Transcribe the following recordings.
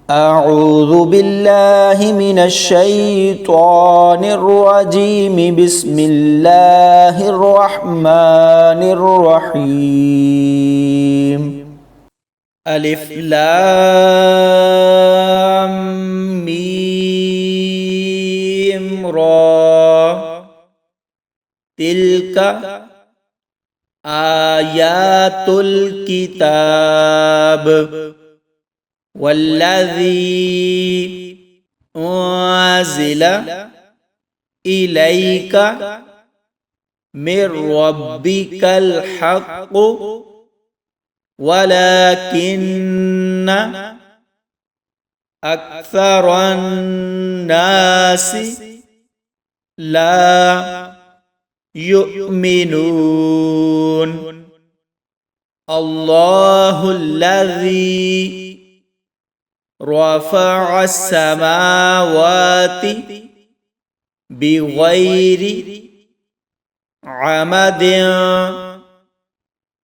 أعوذ بالله من الشيطان الرجيم بسم الله الرحمن الرحيم ألف لام ميم را تلك آيات الكتاب والذي أنزل إليك من ربك الحق ولكن أكثر الناس لا يؤمنون الله الذي رفع السماوات بغير عمد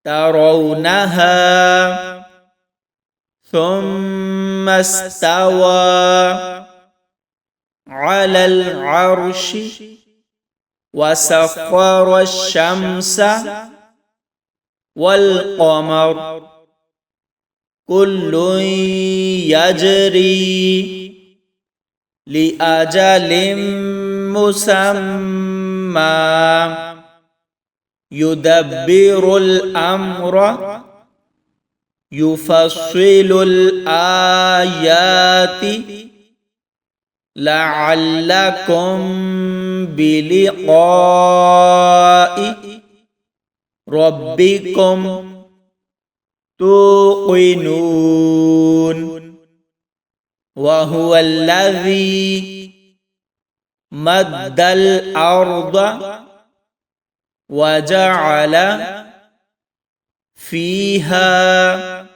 ترونها ثم استوى على العرش وسخر الشمس والقمر كل يجري لأجل مسمى يدبر الأمر يفصل الآيات لعلكم بلقاء ربكم توقنون وهو الذي مد الأرض وجعل فيها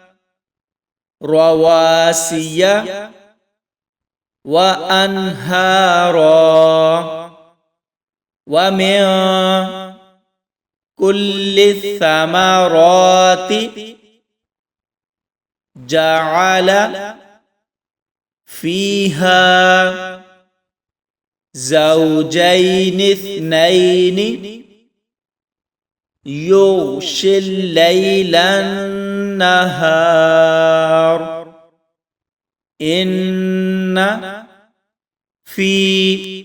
رواسي وأنهارا ومن كل الثمرات جعل فيها زوجين اثنين يغشي الليل النهار إن في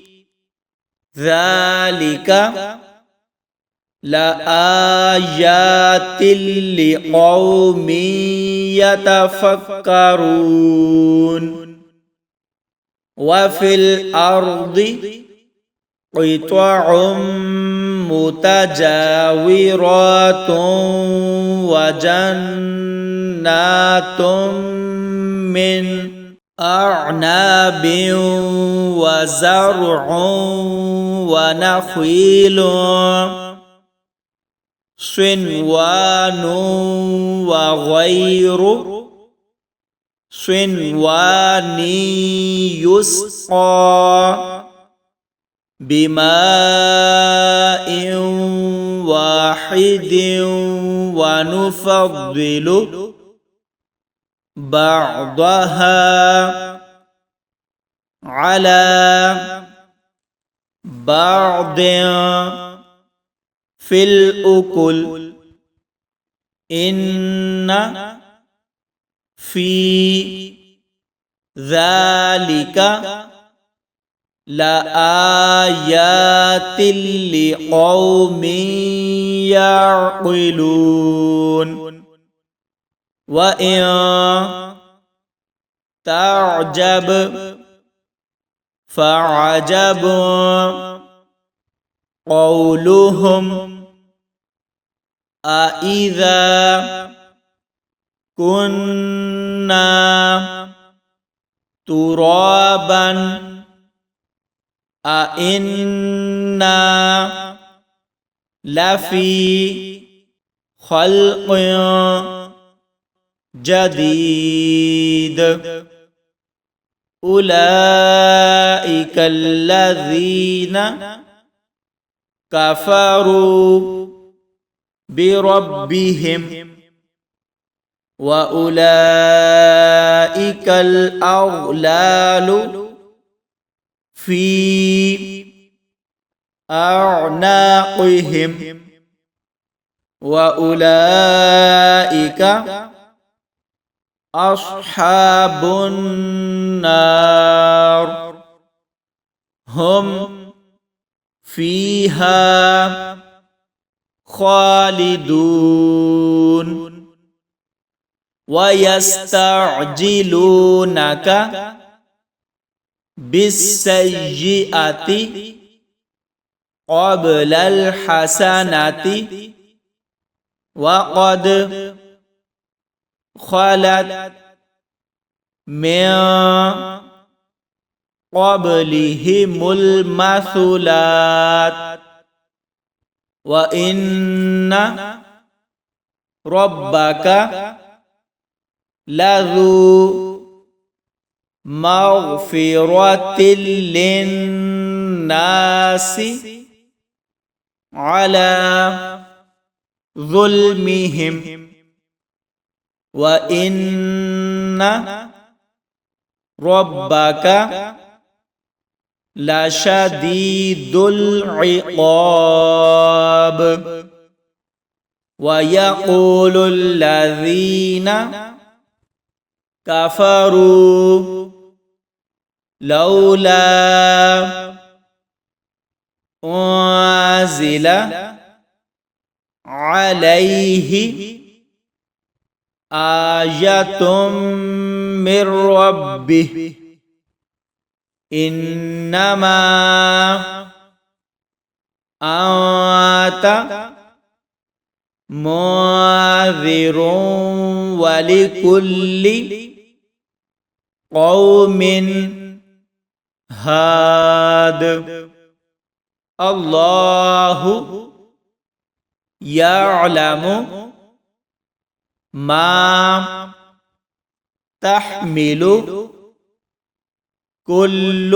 ذلك لآيات لقوم يتفكرون وفي الأرض قطع متجاورات وجنات من أعناب وزرع ونخيل صنوان وغير صنوان يسقى بماء واحد ونفضل بعضها على بعض في الأكل إن في ذلك لآيات لقوم يعقلون وإن تعجب فعجب قولهم أإذا كنا ترابا أإنا لفي خلق جديد أولئك الذين كفروا بربهم وأولئك الأغلال في أعناقهم وأولئك أصحاب النار هم فيها خالدون ويستعجلونك بالسيئة قبل الحسنة وقد خلت من قبلهم المثلات وإن ربك لذو مغفرة للناس على ظلمهم وإن ربك لشديد العقاب ويقول الذين كفروا لولا أنزل عليه آية من ربه إنما أنت منذر ولكل قوم هاد الله يعلم ما تحمل كل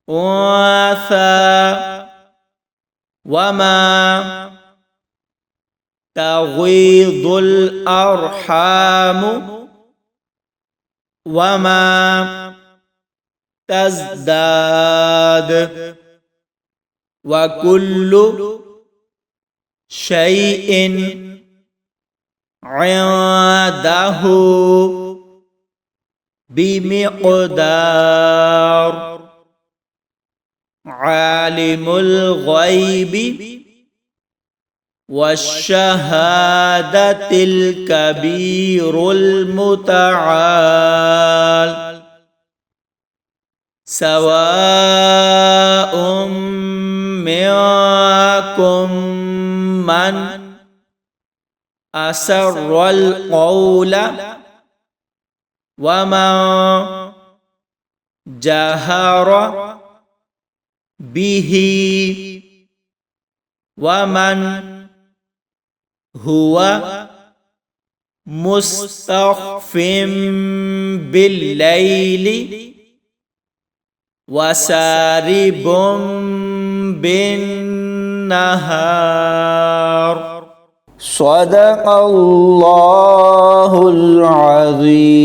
أنثى وما تغيض الأرحام وما تزداد وكل شيء عنده بمقدار عالم الغيب والشهادة الكبير المتعال سواء منكم من أسر القول ومن جهر به ومن هو مستخف بالليل وسارب بالنهار صدق الله العظيم.